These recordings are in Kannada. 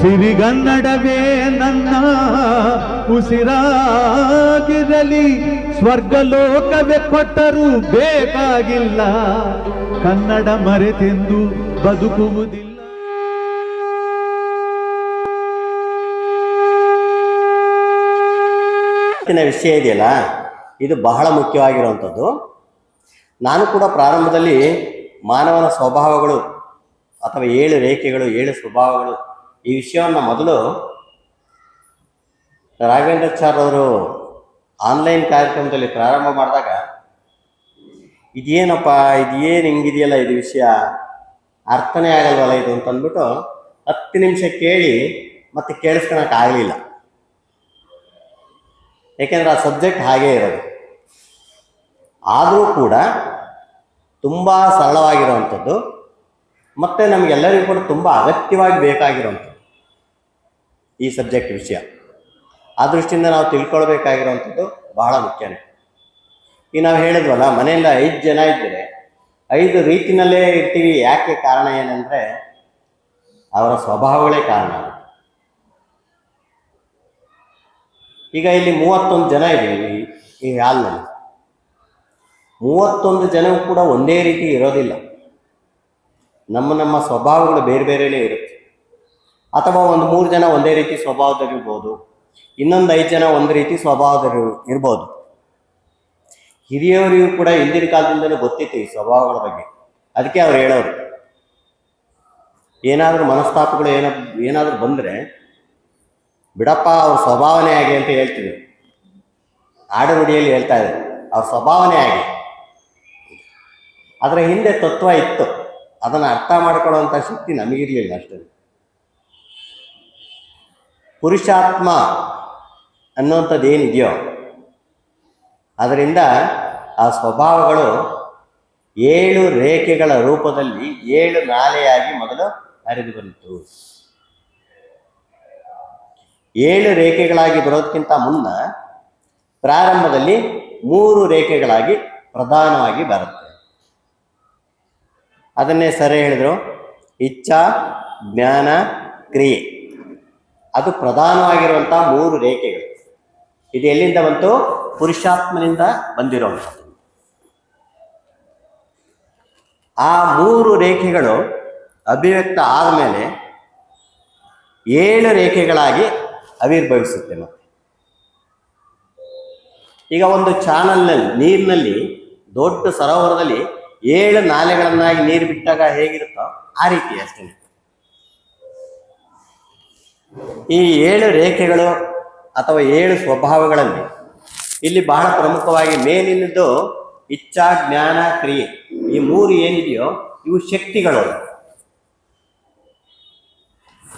ಸಿರಿಗನ್ನಡವೇ ನನ್ನ ಉಸಿರಾಗಿರಲಿ, ಸ್ವರ್ಗಲೋಕವೇ ಕೊಟ್ಟರೂ ಬೇಕಾಗಿಲ್ಲ, ಕನ್ನಡ ಮರೆತೆಂದು ಬದುಕುವುದಿಲ್ಲ. ವಿಷಯ ಇದೆಯಲ್ಲ, ಇದು ಬಹಳ ಮುಖ್ಯವಾಗಿರುವಂಥದ್ದು. ನಾನು ಕೂಡ ಪ್ರಾರಂಭದಲ್ಲಿ ಮಾನವನ ಸ್ವಭಾವಗಳು ಅಥವಾ 7 ರೇಖೆಗಳು 7 ಸ್ವಭಾವಗಳು ಈ ವಿಷಯವನ್ನು ಮೊದಲು ರಾಘವೇಂದ್ರಾಚಾರ್ಯ ಅವರು ಆನ್ಲೈನ್ ಕಾರ್ಯಕ್ರಮದಲ್ಲಿ ಪ್ರಾರಂಭ ಮಾಡಿದಾಗ ಇದೇನಪ್ಪ, ಇದೇನು ಹಿಂಗಿದೆಯಲ್ಲ, ಇದು ವಿಷಯ ಅರ್ಥನೇ ಆಗಲ್ವಲ್ಲ ಇದು ಅಂತಂದ್ಬಿಟ್ಟು 10 ನಿಮಿಷ ಕೇಳಿ ಮತ್ತೆ ಕೇಳಿಸ್ಕೊಳಕ್ಕಾಗಲಿಲ್ಲ. ಏಕೆಂದರೆ ಆ ಸಬ್ಜೆಕ್ಟ್ ಹಾಗೇ ಇರೋದು. ಆದರೂ ಕೂಡ ತುಂಬ ಸರಳವಾಗಿರುವಂಥದ್ದು ಮತ್ತು ನಮಗೆಲ್ಲರಿಗೂ ಕೂಡ ತುಂಬ ಅಗತ್ಯವಾಗಿ ಬೇಕಾಗಿರುವಂಥದ್ದು ಈ ಸಬ್ಜೆಕ್ಟ್ ವಿಷಯ. ಆ ದೃಷ್ಟಿಯಿಂದ ನಾವು ತಿಳ್ಕೊಳ್ಬೇಕಾಗಿರುವಂಥದ್ದು ಬಹಳ ಮುಖ್ಯನೇ. ಈಗ ನಾವು ಹೇಳಿದ್ವಲ್ಲ, ಮನೆಯಿಂದ 5 ಜನ ಇದ್ದರೆ 5 ರೀತಿಯಲ್ಲೇ ಇರ್ತೀವಿ. ಯಾಕೆ? ಕಾರಣ ಏನಂದರೆ ಅವರ ಸ್ವಭಾವಗಳೇ ಕಾರಣ. ಈಗ ಇಲ್ಲಿ 31 ಜನ ಇದ್ದೀವಿ ಈ ಹಾಲ್ನಲ್ಲಿ. 31 ಜನವು ಕೂಡ ಒಂದೇ ರೀತಿ ಇರೋದಿಲ್ಲ. ನಮ್ಮ ಸ್ವಭಾವಗಳು ಬೇರೆ ಬೇರೆಯೇ ಇರುತ್ತೆ. ಅಥವಾ ಒಂದು 3 ಜನ ಒಂದೇ ರೀತಿ ಸ್ವಭಾವದಲ್ಲಿರ್ಬೋದು, ಇನ್ನೊಂದು 5 ಜನ ಒಂದು ರೀತಿ ಸ್ವಭಾವದಲ್ಲಿ ಇರ್ಬೋದು. ಹಿರಿಯವರಿಗೂ ಕೂಡ ಹಿಂದಿನ ಕಾಲದಿಂದಲೂ ಗೊತ್ತಿತ್ತು ಈ ಸ್ವಭಾವಗಳ ಬಗ್ಗೆ. ಅದಕ್ಕೆ ಅವ್ರು ಹೇಳೋರು, ಏನಾದರೂ ಮನಸ್ತಾಪಗಳು ಏನಾದರೂ ಬಂದರೆ ಬಿಡಪ್ಪ ಅವ್ರ ಸ್ವಭಾವನೆ ಆಗಿ ಅಂತ ಹೇಳ್ತೀವಿ. ಆಡುನುಡಿಯಲ್ಲಿ ಹೇಳ್ತಾ ಇದ್ದಾರೆ, ಅವ್ರ ಸ್ವಭಾವನೆ ಆಗಿ. ಅದರ ಹಿಂದೆ ತತ್ವ ಇತ್ತು, ಅದನ್ನು ಅರ್ಥ ಮಾಡ್ಕೊಳ್ಳುವಂಥ ಶಕ್ತಿ ನಮಗಿರಲಿಲ್ಲ ಅಷ್ಟೇ. ಪುರುಷಾತ್ಮ ಅನ್ನುವಂಥದ್ದು ಏನಿದೆಯೋ ಅದರಿಂದ ಆ ಸ್ವಭಾವಗಳು 7 ರೇಖೆಗಳ ರೂಪದಲ್ಲಿ 7 ನಾಲೆಯಾಗಿ ಮೊದಲು ಹರಿದು ಬಂತು. 7 ರೇಖೆಗಳಾಗಿ ಬರೋದಕ್ಕಿಂತ ಮುನ್ನ ಪ್ರಾರಂಭದಲ್ಲಿ 3 ರೇಖೆಗಳಾಗಿ ಪ್ರಧಾನವಾಗಿ ಬರುತ್ತೆ. ಅದನ್ನೇ ಸರಿ ಹೇಳಿದ್ರು, ಇಚ್ಛಾ, ಜ್ಞಾನ, ಕ್ರಿಯೆ. ಅದು ಪ್ರಧಾನವಾಗಿರುವಂಥ 3 ರೇಖೆಗಳು. ಇದು ಎಲ್ಲಿಂದ ಬಂತು? ಪುರುಷಾತ್ಮನಿಂದ ಬಂದಿರುವಂಥದ್ದು. ಆ 3 ರೇಖೆಗಳು ಅಭಿವ್ಯಕ್ತ ಆದಮೇಲೆ 7 ರೇಖೆಗಳಾಗಿ ಆವಿರ್ಭವಿಸುತ್ತೆ. ಮತ್ತೆ ಈಗ ಒಂದು ಚಾನಲ್ನಲ್ಲಿ, ನೀರಿನಲ್ಲಿ, ದೊಡ್ಡ ಸರೋವರದಲ್ಲಿ 7 ನಾಲೆಗಳನ್ನಾಗಿ ನೀರು ಬಿಟ್ಟಾಗ ಹೇಗಿರುತ್ತೋ ಆ ರೀತಿ ಅಷ್ಟೇ. ಈ 7 ರೇಖೆಗಳು ಅಥವಾ 7 ಸ್ವಭಾವಗಳಲ್ಲಿ ಇಲ್ಲಿ ಬಹಳ ಪ್ರಮುಖವಾಗಿ ಮೇಲಿನದ್ದು ಇಚ್ಛಾ, ಜ್ಞಾನ, ಕ್ರಿಯೆ. ಈ 3 ಏನಿದೆಯೋ ಇವು ಶಕ್ತಿಗಳು.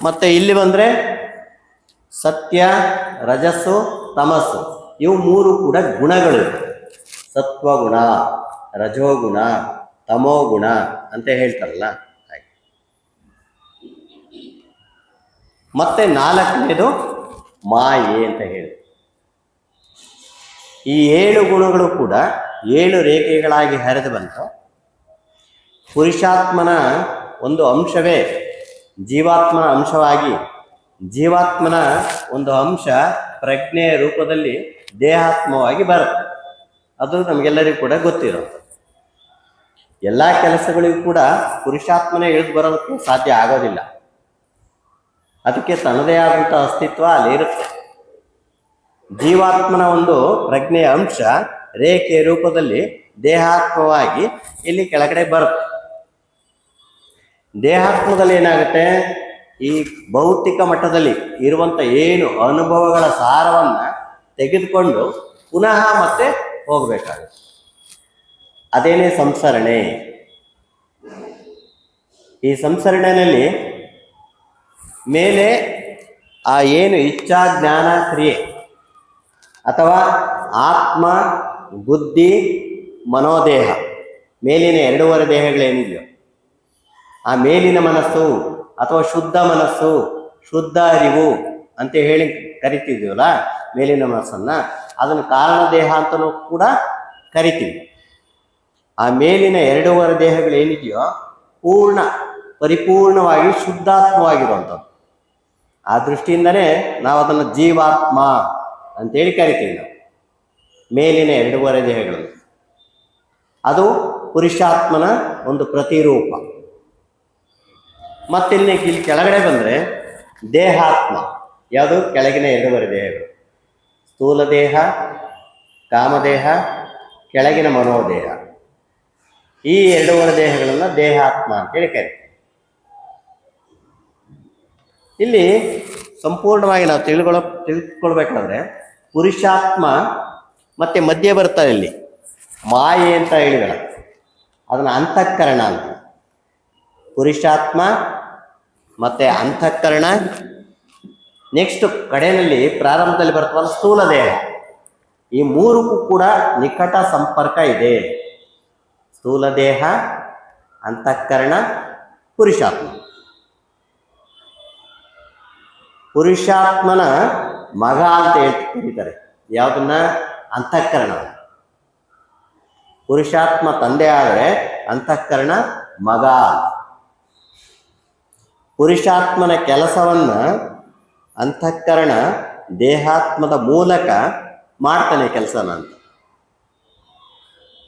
ಮತ್ತೆ ಇಲ್ಲಿ ಬಂದರೆ ಸತ್ಯ, ರಜಸ್ಸು, ತಮಸ್ಸು, ಇವು 3 ಕೂಡ ಗುಣಗಳು. ಸತ್ವಗುಣ, ರಜೋಗುಣ, ತಮೋಗುಣ ಅಂತ ಹೇಳ್ತಾರಲ್ಲ ಹಾಗೆ. ಮತ್ತೆ 4ನೇದು ಮಾಯೆ ಅಂತ ಹೇಳಿ. ಈ 7 ಗುಣಗಳು ಕೂಡ 7 ರೇಖೆಗಳಾಗಿ ಹರಿದು ಬಂತು. ಪುರುಷಾತ್ಮನ ಒಂದು ಅಂಶವೇ ಜೀವಾತ್ಮನ ಅಂಶವಾಗಿ, ಜೀವಾತ್ಮನ ಒಂದು ಅಂಶ ಪ್ರಜ್ಞೆಯ ರೂಪದಲ್ಲಿ ದೇಹಾತ್ಮವಾಗಿ ಬರುತ್ತೆ. ಅದು ನಮಗೆಲ್ಲರಿಗೂ ಕೂಡ ಗೊತ್ತಿರೋ. ಎಲ್ಲ ಕೆಲಸಗಳಿಗೂ ಕೂಡ ಪುರುಷಾತ್ಮನೇ ಇಳಿದು ಬರೋದಕ್ಕೂ ಸಾಧ್ಯ ಆಗೋದಿಲ್ಲ. ಅದಕ್ಕೆ ತನ್ನದೇ ಆದಂಥ ಅಸ್ತಿತ್ವ ಅಲ್ಲಿರುತ್ತೆ. ಜೀವಾತ್ಮನ ಒಂದು ಪ್ರಜ್ಞೆಯ ಅಂಶ ರೇಖೆಯ ರೂಪದಲ್ಲಿ ದೇಹಾತ್ಮವಾಗಿ ಇಲ್ಲಿ ಕೆಳಗಡೆ ಬರುತ್ತೆ. ದೇಹಾತ್ಮದಲ್ಲಿ ಏನಾಗುತ್ತೆ, ಈ ಭೌತಿಕ ಮಟ್ಟದಲ್ಲಿ ಇರುವಂಥ ಏನು ಅನುಭವಗಳ ಸಾರವನ್ನು ತೆಗೆದುಕೊಂಡು ಪುನಃ ಮತ್ತೆ ಹೋಗಬೇಕಾಗುತ್ತೆ. ಅದೇನೇ ಸಂಸರಣೆ. ಈ ಸಂಸರಣೆಯಲ್ಲಿ ಮೇಲೆ ಆ ಏನು ಇಚ್ಛಾ, ಜ್ಞಾನ, ಕ್ರಿಯೆ ಅಥವಾ ಆತ್ಮ, ಬುದ್ಧಿ, ಮನೋದೇಹ, ಮೇಲಿನ 2.5 ದೇಹಗಳೇನಿದೆಯೋ ಆ ಮೇಲಿನ ಮನಸ್ಸು ಅಥವಾ ಶುದ್ಧ ಮನಸ್ಸು, ಶುದ್ಧ ಅರಿವು ಅಂತ ಹೇಳಿ ಕರಿತಿದ್ದೀವಲ್ಲ ಮೇಲಿನ ಮನಸ್ಸನ್ನು, ಅದನ್ನು ಕಾರಣ ದೇಹ ಅಂತಲೂ ಕೂಡ ಕರಿತೀವಿ. ಆ ಮೇಲಿನ 2.5 ದೇಹಗಳೇನಿದೆಯೋ ಪರಿಪೂರ್ಣವಾಗಿ ಶುದ್ಧಾತ್ಮವಾಗಿರುವಂಥದ್ದು. ಆ ದೃಷ್ಟಿಯಿಂದನೇ ನಾವು ಅದನ್ನು ಜೀವಾತ್ಮ ಅಂತೇಳಿ ಕರಿತೀವಿ ನಾವು. ಮೇಲಿನ 2 ದೇಹಗಳು ಅದು ಪುರುಷಾತ್ಮನ ಒಂದು ಪ್ರತಿರೂಪ. ಮತ್ತಿಲ್ಲಿ ಇಲ್ಲಿ ಕೆಳಗಡೆ ಬಂದರೆ ದೇಹಾತ್ಮ, ಯಾವುದು ಕೆಳಗಿನ 2 ದೇಹಗಳು, ಸ್ಥೂಲ ದೇಹ, ಕಾಮದೇಹ, ಕೆಳಗಿನ ಮನೋದೇಹ. ಈ 2 ದೇಹಗಳನ್ನು ದೇಹಾತ್ಮ ಅಂತೇಳಿ ಕರಿತೀವಿ. ಇಲ್ಲಿ ಸಂಪೂರ್ಣವಾಗಿ ನಾವು ತಿಳ್ಕೊಳ್ಬೇಕಾದ್ರೆ ಪುರುಷಾತ್ಮ ಮತ್ತೆ ಮಧ್ಯೆ ಬರ್ತಾರೆ ಇಲ್ಲಿ ಮಾಯೆ ಅಂತ ಹೇಳಿದಲ್ಲ, ಅದನ್ನು ಅಂತಃಕರಣ ಅಂತ. ಪುರುಷಾತ್ಮ ಮತ್ತೆ ಅಂತಃಕರಣ. ನೆಕ್ಸ್ಟ್ ಕಡೆಯಲ್ಲಿ ಪ್ರಾರಂಭದಲ್ಲಿ ಬರ್ತವಲ್ಲ ಸ್ಥೂಲ ದೇಹ. ಈ 3ಕ್ಕೂ ಕೂಡ ನಿಕಟ ಸಂಪರ್ಕ ಇದೆ. ಸ್ಥೂಲ ದೇಹ, ಅಂತಃಕರಣ, ಪುರುಷಾತ್ಮ. ಪುರುಷಾತ್ಮನ ಮಗ ಅಂತ ಕರೀತಾರೆ ಯಾವುದನ್ನ? ಅಂತಃಕರಣ. ಪುರುಷಾತ್ಮ ತಂದೆ ಆದರೆ ಅಂತಃಕರಣ ಮಗ. ಪುರುಷಾತ್ಮನ ಕೆಲಸವನ್ನ ಅಂತಃಕರಣ ದೇಹಾತ್ಮದ ಮೂಲಕ ಮಾಡ್ತಾನೆ ಕೆಲಸನ ಅಂತ.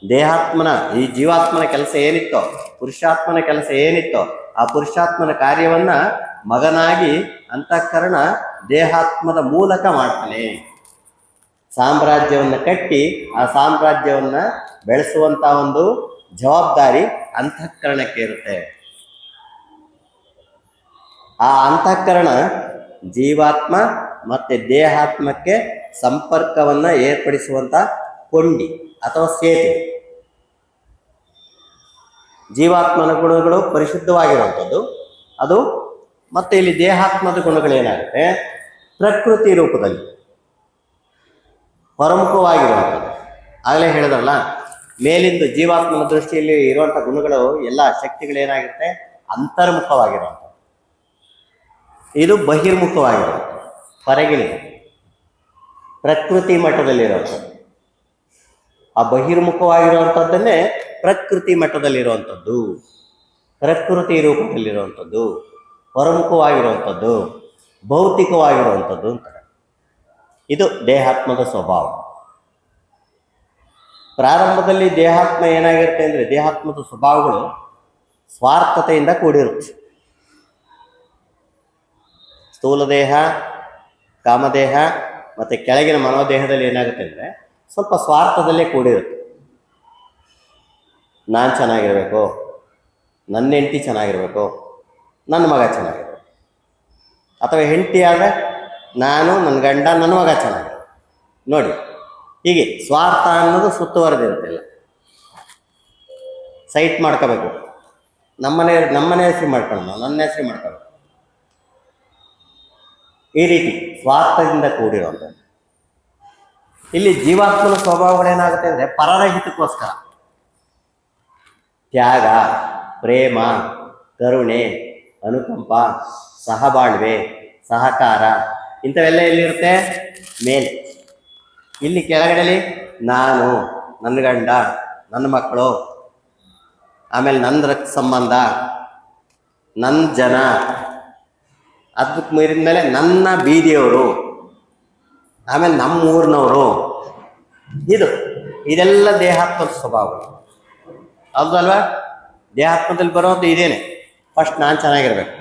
ದೇಹಾತ್ಮನ ಈ ಜೀವಾತ್ಮನ ಕೆಲಸ ಏನಿತ್ತೋ, ಪುರುಷಾತ್ಮನ ಕೆಲಸ ಏನಿತ್ತೋ, ಆ ಪುರುಷಾತ್ಮನ ಕಾರ್ಯವನ್ನ ಮಗನಾಗಿ ಅಂತಃಕರಣ ದೇಹಾತ್ಮದ ಮೂಲಕ ಮಾಡ್ತಾನೆ. ಸಾಮ್ರಾಜ್ಯವನ್ನು ಕಟ್ಟಿ ಆ ಸಾಮ್ರಾಜ್ಯವನ್ನು ಬೆಳೆಸುವಂತ ಒಂದು ಜವಾಬ್ದಾರಿ ಅಂತಃಕರಣಕ್ಕೆ ಇರುತ್ತೆ. ಆ ಅಂತಃಕರಣ ಜೀವಾತ್ಮ ಮತ್ತೆ ದೇಹಾತ್ಮಕ್ಕೆ ಸಂಪರ್ಕವನ್ನ ಏರ್ಪಡಿಸುವಂತ ಕೊಂಡಿ ಅಥವಾ ಸೇತುವೆ. ಜೀವಾತ್ಮನ ಗುಣಗಳು ಪರಿಶುದ್ಧವಾಗಿರುವಂಥದ್ದು ಅದು. ಮತ್ತೆ ಇಲ್ಲಿ ದೇಹಾತ್ಮದ ಗುಣಗಳೇನಾಗುತ್ತೆ? ಪ್ರಕೃತಿ ರೂಪದಲ್ಲಿ ಹೊರಮುಖವಾಗಿರುವಂಥದ್ದು. ಆಗಲೇ ಹೇಳಿದ್ರಲ್ಲ, ಮೇಲಿಂದ ಜೀವಾತ್ಮನ ದೃಷ್ಟಿಯಲ್ಲಿ ಇರುವಂಥ ಗುಣಗಳು ಎಲ್ಲ ಶಕ್ತಿಗಳೇನಾಗಿರುತ್ತೆ? ಅಂತರ್ಮುಖವಾಗಿರುವಂಥದ್ದು. ಇದು ಬಹಿರ್ಮುಖವಾಗಿರುವಂಥದ್ದು, ಹೊರಗಿನ ಪ್ರಕೃತಿ ಮಟ್ಟದಲ್ಲಿರುವಂಥದ್ದು. ಆ ಬಹಿರ್ಮುಖವಾಗಿರುವಂಥದ್ದನ್ನೇ ಪ್ರಕೃತಿ ಮಟ್ಟದಲ್ಲಿರುವಂಥದ್ದು, ಪ್ರಕೃತಿ ರೂಪದಲ್ಲಿರುವಂಥದ್ದು, ಹೊರಮುಖವಾಗಿರುವಂಥದ್ದು, ಭೌತಿಕವಾಗಿರುವಂಥದ್ದು ಅಂತಾರೆ. ಇದು ದೇಹಾತ್ಮದ ಸ್ವಭಾವ. ಪ್ರಾರಂಭದಲ್ಲಿ ದೇಹಾತ್ಮ ಏನಾಗಿರುತ್ತೆ ಅಂದರೆ, ದೇಹಾತ್ಮದ ಸ್ವಭಾವಗಳು ಸ್ವಾರ್ಥತೆಯಿಂದ ಕೂಡಿರುತ್ತೆ. ಸ್ಥೂಲ ದೇಹ, ಕಾಮದೇಹ ಮತ್ತು ಕೆಳಗಿನ ಮನೋದೇಹದಲ್ಲಿ ಏನಾಗುತ್ತೆ ಅಂದರೆ ಸ್ವಲ್ಪ ಸ್ವಾರ್ಥದಲ್ಲೇ ಕೂಡಿರುತ್ತೆ. ನಾನು ಚೆನ್ನಾಗಿರಬೇಕು, ನನ್ನ ಹೆಂಡತಿ ಚೆನ್ನಾಗಿರಬೇಕು, ನನ್ನ ಮಗ ಚೆನ್ನಾಗಿರಬೇಕು. ಅಥವಾ ಹೆಂಡತಿ ಆದರೆ ನಾನು, ನನ್ನ ಗಂಡ, ನನ್ನ ಮಗ ಚೆನ್ನಾಗಿರಬೇಕು. ನೋಡಿ, ಹೀಗೆ ಸ್ವಾರ್ಥ ಅನ್ನೋದು ಸುತ್ತುವರೆದಿರುತ್ತಿಲ್ಲ. ಸೈಟ್ ಮಾಡ್ಕೋಬೇಕು, ನಮ್ಮನೆ ಹೆಸರು ಮಾಡ್ಕೊಳ್ಳೋಣ, ನನ್ನ ಹೆಸರು ಮಾಡ್ಕೋಬೇಕು. ಈ ರೀತಿ ಸ್ವಾರ್ಥದಿಂದ ಕೂಡಿರುವಂಥದ್ದು. ಇಲ್ಲಿ ಜೀವಾತ್ಮನ ಸ್ವಭಾವಗಳೇನಾಗುತ್ತೆ ಅಂದರೆ ಪರರ ಹಿತಕ್ಕೋಸ್ಕರ ತ್ಯಾಗ, ಪ್ರೇಮ, ಕರುಣೆ, ಅನುಕಂಪ, ಸಹಬಾಳ್ವೆ, ಸಹಕಾರ ಇಂಥವೆಲ್ಲ ಎಲ್ಲಿರುತ್ತೆ? ಮೇಲೆ. ಇಲ್ಲಿ ಕೆಳಗಡೆಲಿ ನಾನು, ನನ್ನ ಗಂಡ, ನನ್ನ ಮಕ್ಕಳು, ಆಮೇಲೆ ನನ್ನ ರಕ್ತ ಸಂಬಂಧ, ನನ್ನ ಜನ, ಅದಕ್ಕೆ ಮೀರಿದ ಮೇಲೆ ನನ್ನ ಬೀದಿಯವರು, ಆಮೇಲೆ ನಮ್ಮ ಊರಿನವರು. ಇದೆಲ್ಲ ದೇಹಾತ್ಮದ ಸ್ವಭಾವಗಳು ಹೌದಲ್ವಾ? ದೇಹಾತ್ಮದಲ್ಲಿ ಬರೋದು ಇದೇನೆ. ಫಸ್ಟ್ ನಾನು ಚೆನ್ನಾಗಿರ್ಬೇಕು,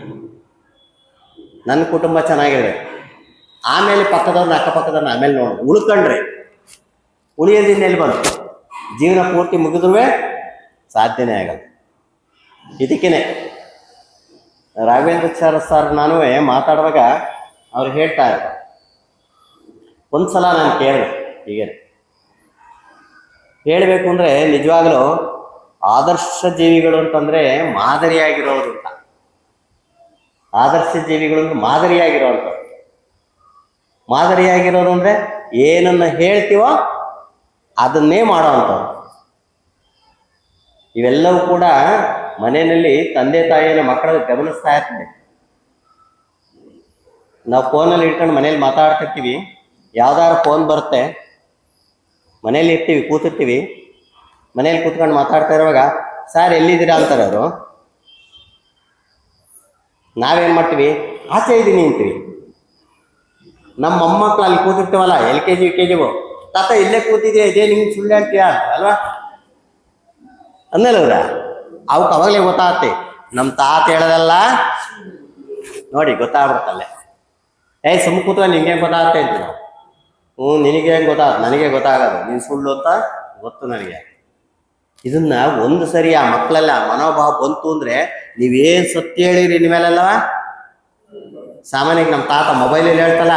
ನನ್ನ ಕುಟುಂಬ ಚೆನ್ನಾಗಿರ್ಬೇಕು, ಆಮೇಲೆ ಪಕ್ಕದವ್ರನ್ನ ಅಕ್ಕಪಕ್ಕದವ್ರನ್ನ ಆಮೇಲೆ ನೋಡೋದು. ಉಳ್ಕೊಂಡ್ರೆ ಉಳಿಯೋದಿಂದ ಎಲ್ಲಿ ಬಂತು? ಜೀವನ ಪೂರ್ತಿ ಮುಗಿದ್ರೂ ಸಾಧ್ಯನೇ ಆಗಲ್ಲ. ಇದಕ್ಕೇನೆ ರಾಘವೇಂದ್ರ ಸರ್ ನಾನು ಮಾತಾಡುವಾಗ ಅವ್ರು ಹೇಳ್ತಾ ಇರ್ತಾರೆ, ಒಂದ್ಸಲ ನಾನು ಕೇಳಿದೆ, ಹೀಗೆ ಹೇಳಬೇಕು ಅಂದರೆ ನಿಜವಾಗಲೂ ಆದರ್ಶ ಜೀವಿಗಳು ಅಂತಂದರೆ ಮಾದರಿಯಾಗಿರೋರು ಅಂತ. ಆದರ್ಶ ಜೀವಿಗಳು ಅಂದ್ರೆ ಮಾದರಿಯಾಗಿರೋವಂಥದ್ದು. ಮಾದರಿಯಾಗಿರೋರು ಅಂದರೆ ಏನನ್ನು ಹೇಳ್ತೀವೋ ಅದನ್ನೇ ಮಾಡೋವಂಥವ್ರು. ಇವೆಲ್ಲವೂ ಕೂಡ ಮನೆಯಲ್ಲಿ ತಂದೆ ತಾಯಿಯನ್ನು ಮಕ್ಕಳಿಗೆ ಗಮನಿಸ್ತಾ ಇರ್ತೀವಿ. ನಾವು ಫೋನಲ್ಲಿ ಇಟ್ಕೊಂಡು ಮನೇಲಿ ಮಾತಾಡ್ತಿರ್ತೀವಿ, ಯಾವ್ದಾದ್ರು ಫೋನ್ ಬರುತ್ತೆ, ಮನೇಲಿ ಇರ್ತೀವಿ, ಕೂತಿರ್ತೀವಿ, ಮನೇಲಿ ಕೂತ್ಕೊಂಡು ಮಾತಾಡ್ತಾ ಇರುವಾಗ ಸರ್ ಎಲ್ಲಿದ್ದೀರಾ ಅಂತಾರೆ ಅವರು. ನಾವೇನು ಮಾಡ್ತೀವಿ? ಆಚೆ ಇದ್ದೀನಿ ಅಂತೀವಿ. ನಮ್ಮ ಮೊಮ್ಮಕ್ಳು ಅಲ್ಲಿ ಕೂತಿರ್ತೀವಲ್ಲ LKG UKG ತಾತ ಇಲ್ಲೇ ಕೂತಿದ್ಯಾ ಇದೇ ನಿಂಗೆ ಸುಳ್ಳು ಹೇಳ್ತೀಯ ಅಲ್ವಾ ಅಂದಲ್ಲ ಅವಕ್ಕೆ ಅವಾಗಲೇ ಗೊತ್ತಾಗತ್ತೆ ನಮ್ಮ ತಾತ ಹೇಳೋದಲ್ಲ ನೋಡಿ ಗೊತ್ತಾಗ್ಬಿಡ್ತಲ್ಲೇ ಸುಮ್ಮ ಕೂತ್ವ ನಿಂಗೆ ಗೊತ್ತಾಗತ್ತೆ ಅಂತ ನಾವು ನಿನಗೆ ಹೆಂಗೆ ನನಗೆ ಗೊತ್ತಾಗೋದು ನೀನು ಸುಳ್ಳು ಅಂತ ಗೊತ್ತು ನನಗೆ. ಇದನ್ನ ಒಂದು ಸರಿ ಆ ಮಕ್ಕಳೆಲ್ಲ ಮನೋಭಾವ ಬಂತು ಅಂದ್ರೆ ನೀವೇನ್ ಸತ್ಯ ಹೇಳಿರಿ ಇನ್ಮೇಲೆಲ್ಲ ಸಾಮಾನ್ಯಕ್ಕೆ ನಮ್ಮ ತಾತ ಮೊಬೈಲಲ್ಲಿ ಹೇಳ್ತಲ್ಲ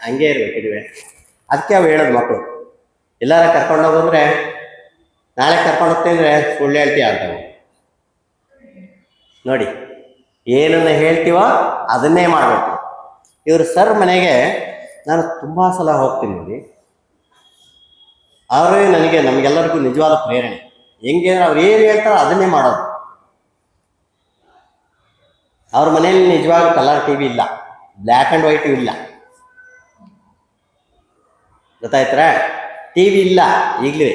ಹಂಗೆ ಇರ್ಬೇಕು ಇದುವೆ. ಅದಕ್ಕೆ ಅವು ಹೇಳೋದು ಮಕ್ಕಳು ಎಲ್ಲಾರ ಕರ್ಕೊಂಡೋಗಂದ್ರೆ ನಾಳೆ ಕರ್ಕೊಂಡು ಹೋಗ್ತೀನಿ ಅಂದ್ರೆ ಸುಳ್ಳು ಹೇಳ್ತೀಯ ಅಂತವು. ನೋಡಿ ಏನನ್ನ ಹೇಳ್ತೀವೋ ಅದನ್ನೇ ಮಾಡಬೇಕು. ಇವರು ಸರ್ ಮನೆಗೆ ನಾನು ತುಂಬ ಸಲ ಹೋಗ್ತೀನಿ ನೋಡಿ. ಅವರೇ ನಮಗೆಲ್ಲರಿಗೂ ನಿಜವಾದ ಪ್ರೇರಣೆ. ಹೆಂಗೆ ಅವ್ರು ಏನು ಹೇಳ್ತಾರೋ ಅದನ್ನೇ ಮಾಡೋದು. ಅವ್ರ ಮನೆಯಲ್ಲಿ ನಿಜವಾಗ ಕಲರ್ TV ಇಲ್ಲ, ಬ್ಲ್ಯಾಕ್ ಆ್ಯಂಡ್ ವೈಟು ಇಲ್ಲ, ಗೊತ್ತಾಯ್ತರ? TV ಇಲ್ಲ ಈಗಲೇ.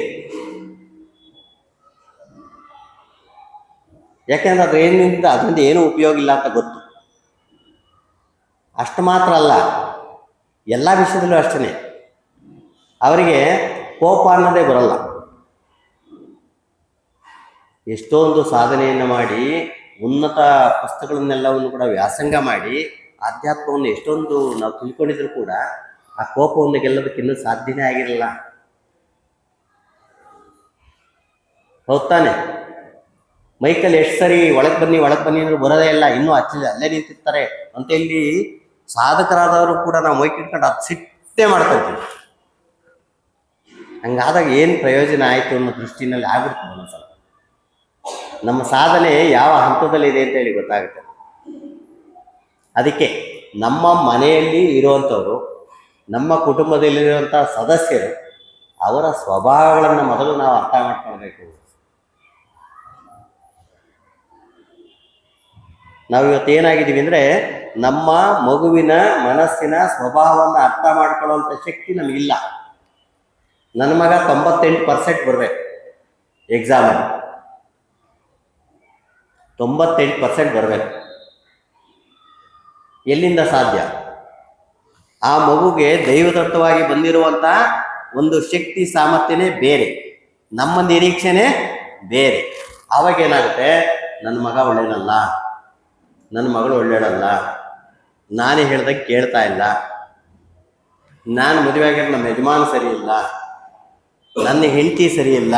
ಯಾಕೆಂದ್ರೆ ಅದರಿಂದ ಏನೂ ಉಪಯೋಗ ಇಲ್ಲ ಅಂತ ಗೊತ್ತು. ಅಷ್ಟು ಮಾತ್ರ ಅಲ್ಲ, ಎಲ್ಲ ವಿಷಯದಲ್ಲೂ ಅಷ್ಟೇ. ಅವರಿಗೆ ಕೋಪ ಅನ್ನೋದೇ ಬರಲ್ಲ. ಎಷ್ಟೊಂದು ಸಾಧನೆಯನ್ನು ಮಾಡಿ ಉನ್ನತ ಪುಸ್ತಕಗಳನ್ನೆಲ್ಲವನ್ನು ಕೂಡ ವ್ಯಾಸಂಗ ಮಾಡಿ ಆಧ್ಯಾತ್ಮವನ್ನು ಎಷ್ಟೊಂದು ನಾವು ತಿಳ್ಕೊಂಡಿದ್ರು ಕೂಡ ಆ ಕೋಪವನ್ನು ಗೆಲ್ಲೋದಕ್ಕೆ ಇನ್ನೂ ಸಾಧ್ಯನೇ ಆಗಿರಲ್ಲ. ಹೌದ್ ತಾನೆ? ಮೈಕಲ್ಲಿ ಎಷ್ಟು ಸರಿ ಒಳಗೆ ಬನ್ನಿ ಅಂದ್ರೆ ಬರೋದೇ ಇಲ್ಲ, ಇನ್ನೂ ಅಲ್ಲೇ ನಿಂತಿರ್ತಾರೆ ಅಂತ. ಇಲ್ಲಿ ಸಾಧಕರಾದವರು ಕೂಡ ನಾವು ಮೈಕ್ ಇಟ್ಕೊಂಡು ಅದು ಸಿಟ್ಟೇ ಮಾಡ್ಕೊಳ್ತೀವಿ. ಹಂಗಾದಾಗ ಏನು ಪ್ರಯೋಜನ ಆಯಿತು ಅನ್ನೋ ದೃಷ್ಟಿನಲ್ಲಿ ಆಗ್ಬಿಡ್ತೀವಿ ಒಂದ್ಸಲ. ನಮ್ಮ ಸಾಧನೆ ಯಾವ ಹಂತದಲ್ಲಿದೆ ಅಂತ ಹೇಳಿ ಗೊತ್ತಾಗುತ್ತೆ. ಅದಕ್ಕೆ ನಮ್ಮ ಮನೆಯಲ್ಲಿ ಇರುವಂಥವ್ರು, ನಮ್ಮ ಕುಟುಂಬದಲ್ಲಿರುವಂಥ ಸದಸ್ಯರು, ಅವರ ಸ್ವಭಾವಗಳನ್ನು ಮೊದಲು ನಾವು ಅರ್ಥ ಮಾಡ್ಕೊಳ್ಬೇಕು. ನಾವು ಇವತ್ತೇನಾಗಿದ್ದೀವಿ ಅಂದರೆ ನಮ್ಮ ಮಗುವಿನ ಮನಸ್ಸಿನ ಸ್ವಭಾವವನ್ನು ಅರ್ಥ ಮಾಡ್ಕೊಳ್ಳುವಂಥ ಶಕ್ತಿ ನಮಗಿಲ್ಲ. ನನ್ನ ಮಗ 98% ಬರಬೇಕು ಎಕ್ಸಾಮಲ್ಲಿ, 98% ಬರಬೇಕು. ಎಲ್ಲಿಂದ ಸಾಧ್ಯ? ಆ ಮಗುಗೆ ದೈವದತ್ತವಾಗಿ ಬಂದಿರುವಂಥ ಒಂದು ಶಕ್ತಿ ಸಾಮರ್ಥ್ಯನೇ ಬೇರೆ, ನಮ್ಮ ನಿರೀಕ್ಷೆನೇ ಬೇರೆ. ಆವಾಗೇನಾಗುತ್ತೆ, ನನ್ನ ಮಗ ಒಳ್ಳೆಯನಲ್ಲ, ನನ್ನ ಮಗಳು ಒಳ್ಳೆಯಳಲ್ಲ, ನಾನೇ ಹೇಳ್ದಾಗ ಕೇಳ್ತಾ ಇಲ್ಲ, ನಾನು ಮದುವೆ ಆಗಿರೋ ನಮ್ಮ ಯಜಮಾನ ಸರಿ ಇಲ್ಲ, ನನ್ನ ಹೆಂಡತಿ ಸರಿ ಇಲ್ಲ.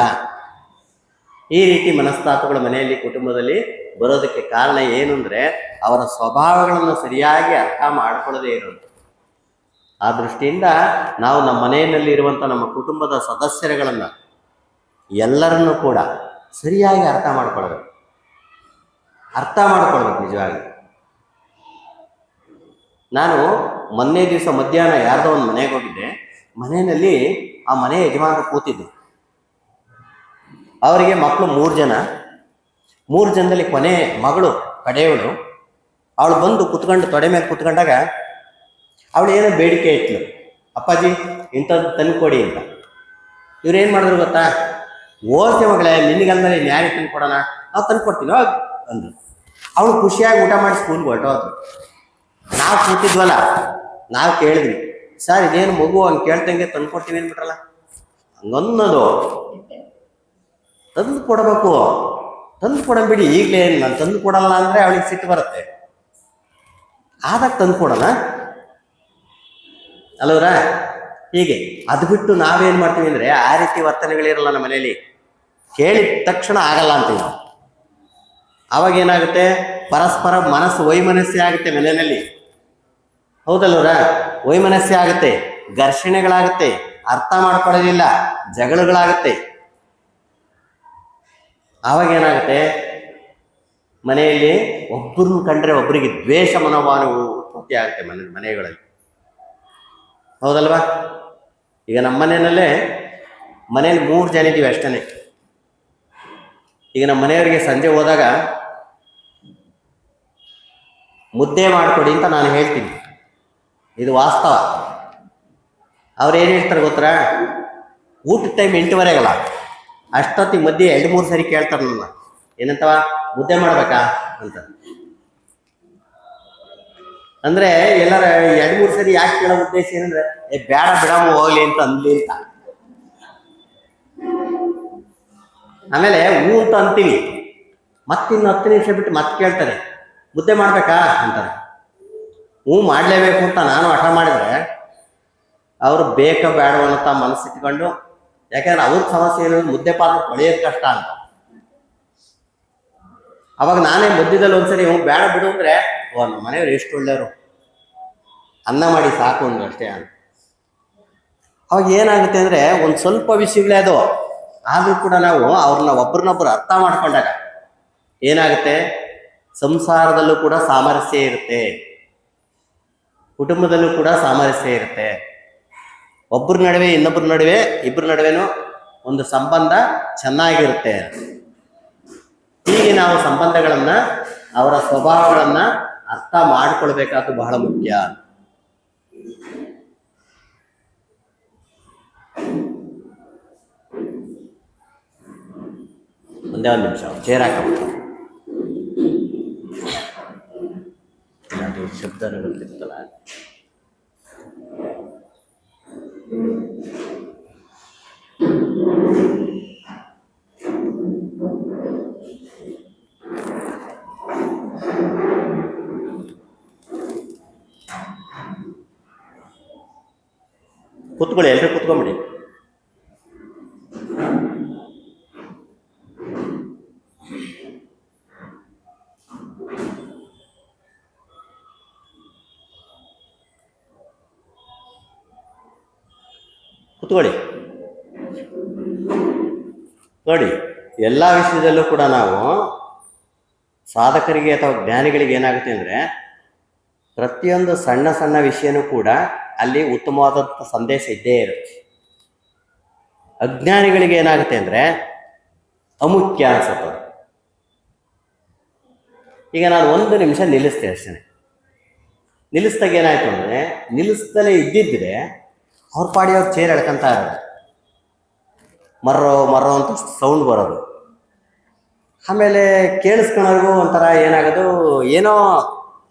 ಈ ರೀತಿ ಮನಸ್ತಾಪಗಳು ಮನೆಯಲ್ಲಿ ಕುಟುಂಬದಲ್ಲಿ ಬರೋದಕ್ಕೆ ಕಾರಣ ಏನು ಅಂದರೆ ಅವರ ಸ್ವಭಾವಗಳನ್ನು ಸರಿಯಾಗಿ ಅರ್ಥ ಮಾಡ್ಕೊಳ್ಳೋದೇ ಇರೋದು. ಆ ದೃಷ್ಟಿಯಿಂದ ನಾವು ನಮ್ಮ ಮನೆಯಲ್ಲಿ ಇರುವಂಥ ನಮ್ಮ ಕುಟುಂಬದ ಸದಸ್ಯರುಗಳನ್ನು ಎಲ್ಲರನ್ನೂ ಕೂಡ ಸರಿಯಾಗಿ ಅರ್ಥ ಮಾಡ್ಕೊಳ್ಬೇಕು ನಿಜವಾಗಿ. ನಾನು ಮೊನ್ನೆ ದಿವಸ ಮಧ್ಯಾಹ್ನ ಯಾರ್ದೋ ಒಂದು ಮನೆಗೆ ಹೋಗಿದ್ದೆ. ಮನೆಯಲ್ಲಿ ಆ ಮನೆ ಯಜಮಾನರು ಕೂತಿದ್ದು. ಅವರಿಗೆ ಮಕ್ಕಳು 3 ಜನ. 3 ಜನದಲ್ಲಿ ಕೊನೆ ಮಗಳು ಕಡೆಯವಳು. ಅವಳು ಬಂದು ಕುತ್ಕೊಂಡು ತೊಡೆ ಮೇಲೆ ಕುತ್ಕೊಂಡಾಗ ಅವಳು ಏನೋ ಬೇಡಿಕೆ ಇಟ್ಲು, ಅಪ್ಪಾಜಿ ಇಂಥದ್ದು ತಂದು ಕೊಡಿ ಅಂತ. ಇವ್ರೇನು ಮಾಡಿದ್ರು ಗೊತ್ತಾ, ಓದ್ತೆ ಮಗಳೇ ನಿನಗಂದ್ರೆ ನ್ಯಾಯ ತಂದು ಕೊಡೋಣ, ನಾವು ತಂದು ಕೊಡ್ತೀವಿ ಅಂದರು. ಅವಳು ಖುಷಿಯಾಗಿ ಊಟ ಮಾಡಿ ಸ್ಕೂಲ್ಗೆ ಹೊರಟೋದ್ರು. ನಾವು ಕೂತಿದ್ವಲ್ಲ, ನಾವು ಕೇಳಿದ್ವಿ, ಸರ್ ಇದೇನು ಮಗು ಹಂಗೆ ಕೇಳ್ತಂಗೆ ತಂದು ಕೊಡ್ತೀವಿ ಅಂದ್ಬಿಟ್ರಲ್ಲ. ಹಂಗನ್ನೋದು ತಂದು ಕೊಡಬೇಕು, ತಂದು ಕೊಡಂಬಿಡಿ ಈಗಲೇ. ನಾನು ತಂದು ಕೊಡಲ್ಲ ಅಂದರೆ ಅವಳಿಗೆ ಸಿಟ್ಟು ಬರುತ್ತೆ. ಆದಾಗ ತಂದು ಕೊಡೋಣ ಅಲ್ಲವ್ರ? ಹೀಗೆ ಅದು ಬಿಟ್ಟು ನಾವೇನು ಮಾಡ್ತೀವಿ ಅಂದರೆ ಆ ರೀತಿ ವರ್ತನೆಗಳಿರಲ್ಲ ನಮ್ಮ ಮನೆಯಲ್ಲಿ. ಕೇಳಿದ ತಕ್ಷಣ ಆಗಲ್ಲ ಅಂತೀವಿ ನಾವು. ಅವಾಗೇನಾಗುತ್ತೆ, ಪರಸ್ಪರ ಮನಸ್ಸು ವೈಮನಸ್ಸೆ ಆಗುತ್ತೆ ಮನೆಯಲ್ಲಿ. ಹೌದಲ್ವರ? ವೈಮನಸ್ಸೆ ಆಗುತ್ತೆ, ಘರ್ಷಣೆಗಳಾಗುತ್ತೆ, ಅರ್ಥ ಮಾಡ್ಕೊಳ್ಳೋದಿಲ್ಲ, ಜಗಳಗಳಾಗುತ್ತೆ. ಆವಾಗೇನಾಗುತ್ತೆ, ಮನೆಯಲ್ಲಿ ಒಬ್ಬರನ್ನ ಕಂಡ್ರೆ ಒಬ್ಬರಿಗೆ ದ್ವೇಷ ಮನೋಭಾವ ಉತ್ಪತ್ತಿ ಆಗುತ್ತೆ ಮನೆಗಳಲ್ಲಿ. ಹೌದಲ್ವಾ? ಈಗ ನಮ್ಮ ಮನೆಯಲ್ಲೇ ಮನೇಲಿ 3 ಜನ ಇದ್ದೀವಿ ಅಷ್ಟೇ. ಈಗ ನಮ್ಮ ಮನೆಯವರಿಗೆ ಸಂಜೆ ಹೋದಾಗ ಮುದ್ದೆ ಮಾಡಿಕೊಡಿ ಅಂತ ನಾನು ಹೇಳ್ತೀನಿ, ಇದು ವಾಸ್ತವ. ಅವ್ರು ಏನು ಹೇಳ್ತಾರೆ ಗೊತ್ತಾ, ಊಟದ ಟೈಮ್ 8:15 ಅಷ್ಟೊತ್ತಿಗೆ ಮಧ್ಯೆ 2-3 ಸರಿ ಕೇಳ್ತಾರೆ ನನ್ನ, ಏನಂತವ ಮುದ್ದೆ ಮಾಡ್ಬೇಕಾ ಅಂತ. ಅಂದ್ರೆ ಎಲ್ಲರ 2-3 ಸರಿ ಯಾಕೆ ಕೇಳೋ ಉದ್ದೇಶ ಏನಂದ್ರೆ ಬೇಡ ಬಿಡಮ್ಮ ಹೋಗ್ಲಿ ಅಂತ ಅಂದ್ಲಿ ಅಂತ. ಆಮೇಲೆ ಹೂ ಅಂತ ಅಂತೀವಿ, ಮತ್ತಿನ್ನು 10 ನಿಮಿಷ ಬಿಟ್ಟು ಮತ್ತೆ ಕೇಳ್ತಾರೆ ಮುದ್ದೆ ಮಾಡ್ಬೇಕಾ ಅಂತಾರೆ. ಹೂ ಮಾಡ್ಲೇಬೇಕು ಅಂತ ನಾನು ಹಠ ಮಾಡಿದ್ರೆ ಅವರು ಬೇಕ ಬೇಡ ಅಂತ ಮನಸ್ಸಿಟ್ಕೊಂಡು, ಯಾಕಂದ್ರೆ ಅವ್ರ ಸಮಸ್ಯೆ ಏನಂದ್ರೆ ಮುದ್ದೆ ಪಾತ್ರ ತೊಳೆಯೋದು ಕಷ್ಟ ಅಂತ. ಅವಾಗ ನಾನೇ ಮಧ್ಯದಲ್ಲಿ ಒಂದ್ಸರಿ ಬೇಡ ಬಿಡು ಅಂದ್ರೆ ನಮ್ಮ ಮನೆಯವ್ರು ಎಷ್ಟು ಒಳ್ಳೆಯವರು, ಅನ್ನ ಮಾಡಿ ಸಾಕು ಅಂದ್ರು ಅಷ್ಟೇ ಅಂತ. ಅವಾಗ ಏನಾಗುತ್ತೆ ಅಂದ್ರೆ ಒಂದು ಸ್ವಲ್ಪ ವಿಷಯಗಳೇ ಅದು, ಆದ್ರೂ ಕೂಡ ನಾವು ಅವ್ರನ್ನ ಒಬ್ಬರನ್ನೊಬ್ಬರು ಅರ್ಥ ಮಾಡ್ಕೊಂಡಾಗ ಏನಾಗುತ್ತೆ, ಸಂಸಾರದಲ್ಲೂ ಕೂಡ ಸಾಮರಸ್ಯ ಇರುತ್ತೆ, ಕುಟುಂಬದಲ್ಲೂ ಕೂಡ ಸಾಮರಸ್ಯ ಇರುತ್ತೆ. ಒಬ್ಬರ ನಡುವೆ ಇನ್ನೊಬ್ಬರ ನಡುವೆ ಇಬ್ಬರ ನಡುವೆನೂ ಒಂದು ಸಂಬಂಧ ಚೆನ್ನಾಗಿರುತ್ತೆ. ಹೀಗೆ ನಾವು ಸಂಬಂಧಗಳನ್ನ, ಅವರ ಸ್ವಭಾವಗಳನ್ನ ಅರ್ಥ ಮಾಡಿಕೊಳ್ಬೇಕಾದ್ದು ಬಹಳ ಮುಖ್ಯ. ಒಂದೇ ಒಂದು ನಿಮಿಷ ಚೇರ್ ಹಾಕಬೇಕು, ಶಬ್ದನೂ ಗೊತ್ತಿರ್ತಲ್ಲ. ಕೂತ್ಕೊಳ್ಳಿ, ಎಲ್ಲರೂ ಕೂತ್ಕೊಂಬಿಡಿ. ಕೂತ್ಕೊಳ್ಳಿ. ನೋಡಿ, ಎಲ್ಲ ವಿಷಯದಲ್ಲೂ ಕೂಡ ನಾವು ಸಾಧಕರಿಗೆ ಅಥವಾ ಜ್ಞಾನಿಗಳಿಗೆ ಏನಾಗುತ್ತೆ ಅಂದರೆ, ಪ್ರತಿಯೊಂದು ಸಣ್ಣ ಸಣ್ಣ ವಿಷಯನೂ ಕೂಡ ಅಲ್ಲಿ ಉತ್ತಮವಾದಂಥ ಸಂದೇಶ ಇದ್ದೇ ಇರುತ್ತೆ. ಅಜ್ಞಾನಿಗಳಿಗೆ ಏನಾಗುತ್ತೆ ಅಂದರೆ ಅಮುಖ್ಯ ಅನ್ಸುತ್ತೆ. ಈಗ ನಾನು 1 ನಿಮಿಷ ನಿಲ್ಲಿಸ್ತೇನೆ ಅಷ್ಟೇ. ನಿಲ್ಲಿಸ್ದಾಗ ಏನಾಯ್ತು ಅಂದರೆ, ನಿಲ್ಲಿಸ್ತಲೇ ಇದ್ದಿದ್ರೆ ಅವ್ರ ಪಾಡಿ ಅವ್ರು ಚೇರ್ ಎಳ್ಕೊಂತ ಇರೋದು, ಮರ್ರೋ ಅಂತ ಸೌಂಡ್ ಬರೋದು. ಆಮೇಲೆ ಕೇಳಿಸ್ಕೊಳ್ಳೋರ್ಗೂ ಒಂಥರ ಏನಾಗೋದು, ಏನೋ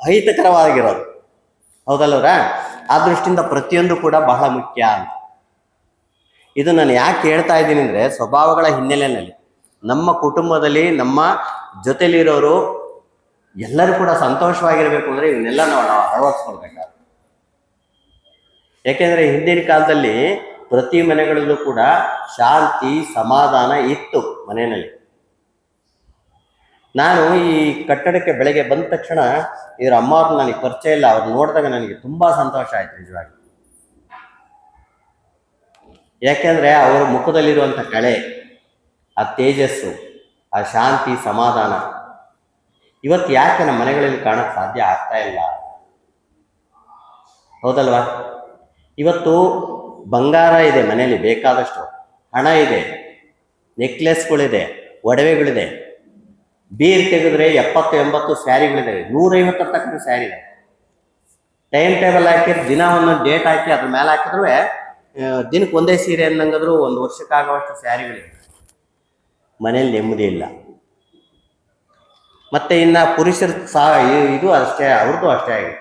ಅಹಿತಕರವಾಗಿರೋದು. ಹೌದಲ್ಲವ್ರ? ಆ ದೃಷ್ಟಿಯಿಂದ ಪ್ರತಿಯೊಂದು ಕೂಡ ಬಹಳ ಮುಖ್ಯ ಅಂತ. ಇದು ನಾನು ಯಾಕೆ ಹೇಳ್ತಾ ಇದ್ದೀನಿ ಅಂದರೆ, ಸ್ವಭಾವಗಳ ಹಿನ್ನೆಲೆಯಲ್ಲಿ ನಮ್ಮ ಕುಟುಂಬದಲ್ಲಿ ನಮ್ಮ ಜೊತೆಲಿರೋರು ಎಲ್ಲರೂ ಕೂಡ ಸಂತೋಷವಾಗಿರಬೇಕು ಅಂದರೆ ಇವನ್ನೆಲ್ಲ ನಾವು ಅಳವಡಿಸ್ಕೊಳ್ಬೇಕಾಗುತ್ತೆ. ಯಾಕೆಂದರೆ ಹಿಂದಿನ ಕಾಲದಲ್ಲಿ ಪ್ರತಿ ಮನೆಗಳಲ್ಲೂ ಕೂಡ ಶಾಂತಿ ಸಮಾಧಾನ ಇತ್ತು ಮನೆಯಲ್ಲಿ. ನಾನು ಈ ಕಟ್ಟಡಕ್ಕೆ ಬೆಳಗ್ಗೆ ಬಂದ ತಕ್ಷಣ ಇವ್ರ ಅಮ್ಮವ್ರನ್ನ ನನಗೆ ಪರಿಚಯ ಇಲ್ಲ, ಅವ್ರು ನೋಡಿದಾಗ ನನಗೆ ತುಂಬಾ ಸಂತೋಷ ಆಯ್ತು ನಿಜವಾಗಿ. ಯಾಕೆಂದ್ರೆ ಅವರ ಮುಖದಲ್ಲಿರುವಂಥ ಕಳೆ, ಆ ತೇಜಸ್ಸು, ಆ ಶಾಂತಿ ಸಮಾಧಾನ ಇವತ್ತು ಯಾಕೆ ನಮ್ಮ ಮನೆಗಳಲ್ಲಿ ಕಾಣಕ್ಕೆ ಸಾಧ್ಯ ಆಗ್ತಾ ಇಲ್ಲ? ಹೌದಲ್ವಾ? ಇವತ್ತು ಬಂಗಾರ ಇದೆ ಮನೆಯಲ್ಲಿ ಬೇಕಾದಷ್ಟು, ಹಣ ಇದೆ, ನೆಕ್ಲೆಸ್ಗಳಿದೆ, ಒಡವೆಗಳಿದೆ, ಬೀರ್ ತೆಗೆದ್ರೆ 70-80 ಸ್ಯಾರಿಗಳಿದೆ, 150 ತಕ್ಕ ಸ್ಯಾರಿ ಇದೆ. ಟೈಮ್ ಟೇಬಲ್ ಹಾಕಿ ದಿನ ಒಂದೊಂದು ಡೇಟ್ ಹಾಕಿ ಅದ್ರ ಮೇಲೆ ಹಾಕಿದ್ರು ದಿನಕ್ಕೆ ಒಂದೇ ಸೀರೆ ಅನ್ನಂಗಾದ್ರು 1 ವರ್ಷಕ್ಕಾಗುವಷ್ಟು ಸ್ಯಾರಿಗಳಿವೆ. ಮನೇಲಿ ನೆಮ್ಮದಿ ಇಲ್ಲ. ಮತ್ತೆ ಇನ್ನು ಪುರುಷರ ಇದು ಅಷ್ಟೇ, ಅವ್ರದ್ದು ಅಷ್ಟೇ ಆಗಿದೆ.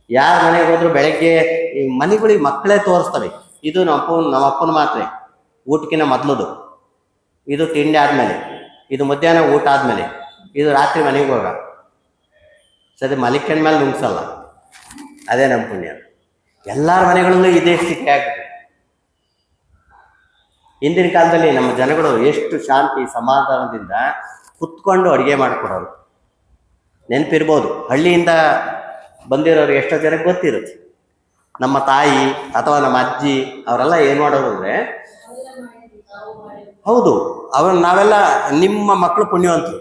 ಯಾರ ಮನೆಗೆ ಹೋದ್ರು ಬೆಳಗ್ಗೆ ಈ ಮನೆಗಳಿಗೆ ಮಕ್ಕಳೇ ತೋರಿಸ್ತವೆ, ಇದು ನಮ್ಮ ಅಪ್ಪನ ಮಾತ್ರ, ಊಟಕ್ಕಿಂತ ಮೊದಲದು, ಇದು ತಿಂಡಿ ಆದಮೇಲೆ, ಇದು ಮಧ್ಯಾಹ್ನ ಊಟ ಆದಮೇಲೆ, ಇದು ರಾತ್ರಿ ಮನೆಗೆ ಹೋಗ, ಸರಿ ಮಲಿಕಂಡ ಮೇಲೆ ನುಂಗ್ಸಲ್ಲ. ಅದೇ ನಮ್ಮ ಪುಣ್ಯ. ಎಲ್ಲರ ಮನೆಗಳಲ್ಲೂ ಇದೇ ಸ್ಥಿತಿ ಆಗಿದೆ. ಹಿಂದಿನ ಕಾಲದಲ್ಲಿ ನಮ್ಮ ಜನಗಳು ಎಷ್ಟು ಶಾಂತಿ ಸಮಾಧಾನದಿಂದ ಕುತ್ಕೊಂಡು ಅಡುಗೆ ಮಾಡಿಕೊಡೋರು. ನೆನಪಿರ್ಬೋದು, ಹಳ್ಳಿಯಿಂದ ಬಂದಿರೋರು ಎಷ್ಟೋ ಜನಕ್ಕೆ ಗೊತ್ತಿರುತ್ತೆ. ನಮ್ಮ ತಾಯಿ ಅಥವಾ ನಮ್ಮ ಅಜ್ಜಿ ಅವರೆಲ್ಲ ಏನು ಮಾಡೋರು ಅಂದರೆ, ಹೌದು ನಾವೆಲ್ಲ ನಿಮ್ಮ ಮಕ್ಕಳು ಪುಣ್ಯವಂತರು,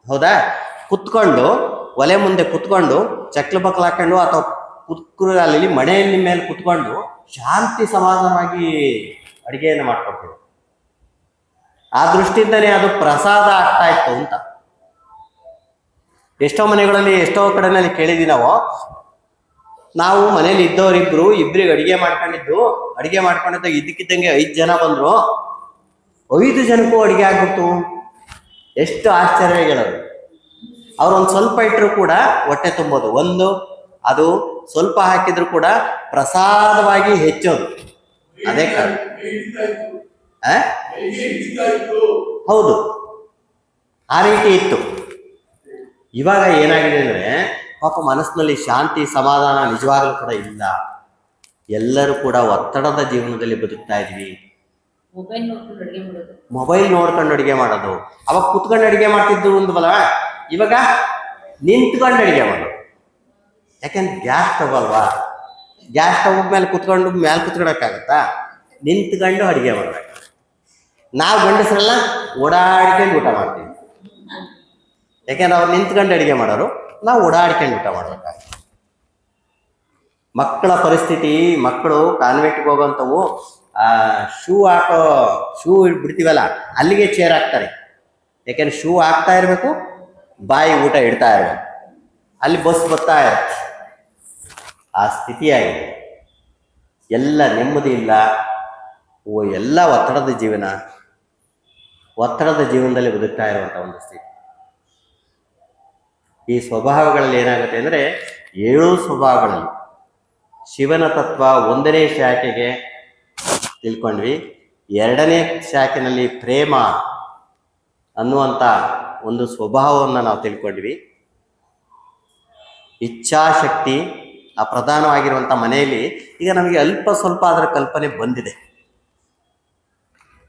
ಹೌದಾ? ಕುತ್ಕೊಂಡು ಒಲೆ ಮುಂದೆ ಕುತ್ಕೊಂಡು ಚಕ್ಲು ಬಕ್ಲು ಹಾಕೊಂಡು ಅಥವಾ ಕುತ್ಕುರಲ್ಲಿ ಮನೆಯಲ್ಲಿ ಮೇಲೆ ಕುತ್ಕೊಂಡು ಶಾಂತಿ ಸಮಾಧಾನವಾಗಿ ಅಡುಗೆಯನ್ನು ಮಾಡ್ಕೊಡ್ತೀವಿ. ಆ ದೃಷ್ಟಿಯಿಂದನೇ ಅದು ಪ್ರಸಾದ ಆಗ್ತಾ ಇತ್ತು ಅಂತ. ಎಷ್ಟೋ ಮನೆಗಳಲ್ಲಿ ಎಷ್ಟೋ ಕಡೆನಲ್ಲಿ ಕೇಳಿದ್ವಿ ನಾವು ಮನೇಲಿ ಇಬ್ಬರಿಗೆ ಅಡುಗೆ ಮಾಡ್ಕೊಂಡಿದ್ದು ಇದ್ದಕ್ಕಿದ್ದಂಗೆ 5 ಜನ ಬಂದ್ರು, 5 ಜನಕ್ಕೂ ಅಡುಗೆ ಆಗ್ಬಿಟ್ಟು ಎಷ್ಟು ಆಶ್ಚರ್ಯ ಹೇಳೋದು. ಅವ್ರೊಂದು ಸ್ವಲ್ಪ ಇಟ್ಟರು ಕೂಡ ಹೊಟ್ಟೆ ತುಂಬೋದು. 1, ಅದು ಸ್ವಲ್ಪ ಹಾಕಿದ್ರು ಕೂಡ ಪ್ರಸಾದವಾಗಿ ಹೆಚ್ಚೋದು. ಅದೇ ಕಾರಣ. ಆ? ಹೌದು, ಆ ರೀತಿ ಇತ್ತು. ಇವಾಗ ಏನಾಗಿದೆ ಅಂದ್ರೆ ಪಾಪ ಮನಸ್ಸಿನಲ್ಲಿ ಶಾಂತಿ ಸಮಾಧಾನ ನಿಜವಾಗ್ಲೂ ಕೂಡ ಇಲ್ಲ. ಎಲ್ಲರೂ ಕೂಡ ಒತ್ತಡದ ಜೀವನದಲ್ಲಿ ಬದುಕ್ತಾ ಇದ್ವಿ. ಮೊಬೈಲ್ ನೋಡ್ಕೊಂಡು ಅಡಿಗೆ ಮಾಡೋದು. ಅವಾಗ ಕುತ್ಕೊಂಡು ಅಡಿಗೆ ಮಾಡ್ತಿದ್ದು ಒಂದು ಬಲ, ಇವಾಗ ನಿಂತ್ಕೊಂಡು ಅಡಿಗೆ ಮಾಡೋದು. ಯಾಕೆಂದ್ರೆ ಗ್ಯಾಸ್ ಸ್ಟವ್ ಅಲ್ವಾ, ಗ್ಯಾಸ್ ಸ್ಟವ್ ಮೇಲೆ ಕುತ್ಕೊಳಕ್ಕಾಗತ್ತಾ? ನಿಂತ್ಕೊಂಡು ಅಡಿಗೆ ಮಾಡ್ಬೇಕು. ನಾವು ಗಂಡಸರೆಲ್ಲ ಓಡಾಡ್ಕೊಂಡು ಊಟ ಮಾಡ್ತೀವಿ. ಯಾಕೆಂದ್ರೆ ಅವ್ರು ನಿಂತ್ಕೊಂಡು ಅಡಿಗೆ ಮಾಡೋರು, ನಾವು ಓಡಾಡ್ಕೊಂಡು ಊಟ ಮಾಡ್ಬೇಕಾಗುತ್ತೆ. ಮಕ್ಕಳ ಪರಿಸ್ಥಿತಿ, ಮಕ್ಕಳು ಕಾನ್ವೆಂಟ್ಗೆ ಹೋಗೋಂಥವು ಶೂ ಬಿಡ್ತೀವಲ್ಲ ಅಲ್ಲಿಗೆ ಚೇರ್ ಹಾಕ್ತಾರೆ. ಯಾಕೆಂದ್ರೆ ಶೂ ಹಾಕ್ತಾ ಇರಬೇಕು, ಬಾಯಿ ಊಟ ಇಡ್ತಾ ಇರಬೇಕು, ಅಲ್ಲಿ ಬಸ್ ಬರ್ತಾ ಇರುತ್ತೆ. ಆ ಸ್ಥಿತಿಯಾಗಿದೆ. ಎಲ್ಲ ನೆಮ್ಮದಿ ಇಲ್ಲ, ಎಲ್ಲ ಒತ್ತಡದ ಜೀವನ, ಒತ್ತಡದ ಜೀವನದಲ್ಲಿ ಬದುಕ್ತಾ ಇರುವಂಥ ಒಂದು ಸ್ಥಿತಿ. ಈ ಸ್ವಭಾವಗಳಲ್ಲಿ ಏನಾಗುತ್ತೆ ಅಂದರೆ 7 ಸ್ವಭಾವಗಳಲ್ಲಿ ಶಿವನ ತತ್ವ 1ನೇ ಶಾಖೆಗೆ ತಿಳ್ಕೊಂಡ್ವಿ. 2ನೇ ಶಾಖೆನಲ್ಲಿ ಪ್ರೇಮ ಅನ್ನುವಂಥ ಒಂದು ಸ್ವಭಾವವನ್ನು ನಾವು ತಿಳ್ಕೊಂಡ್ವಿ. ಇಚ್ಛಾಶಕ್ತಿ ಪ್ರಧಾನವಾಗಿರುವಂಥ ಮನೆಯಲ್ಲಿ ಈಗ ನಮಗೆ ಅಲ್ಪ ಸ್ವಲ್ಪ ಅದರ ಕಲ್ಪನೆ ಬಂದಿದೆ.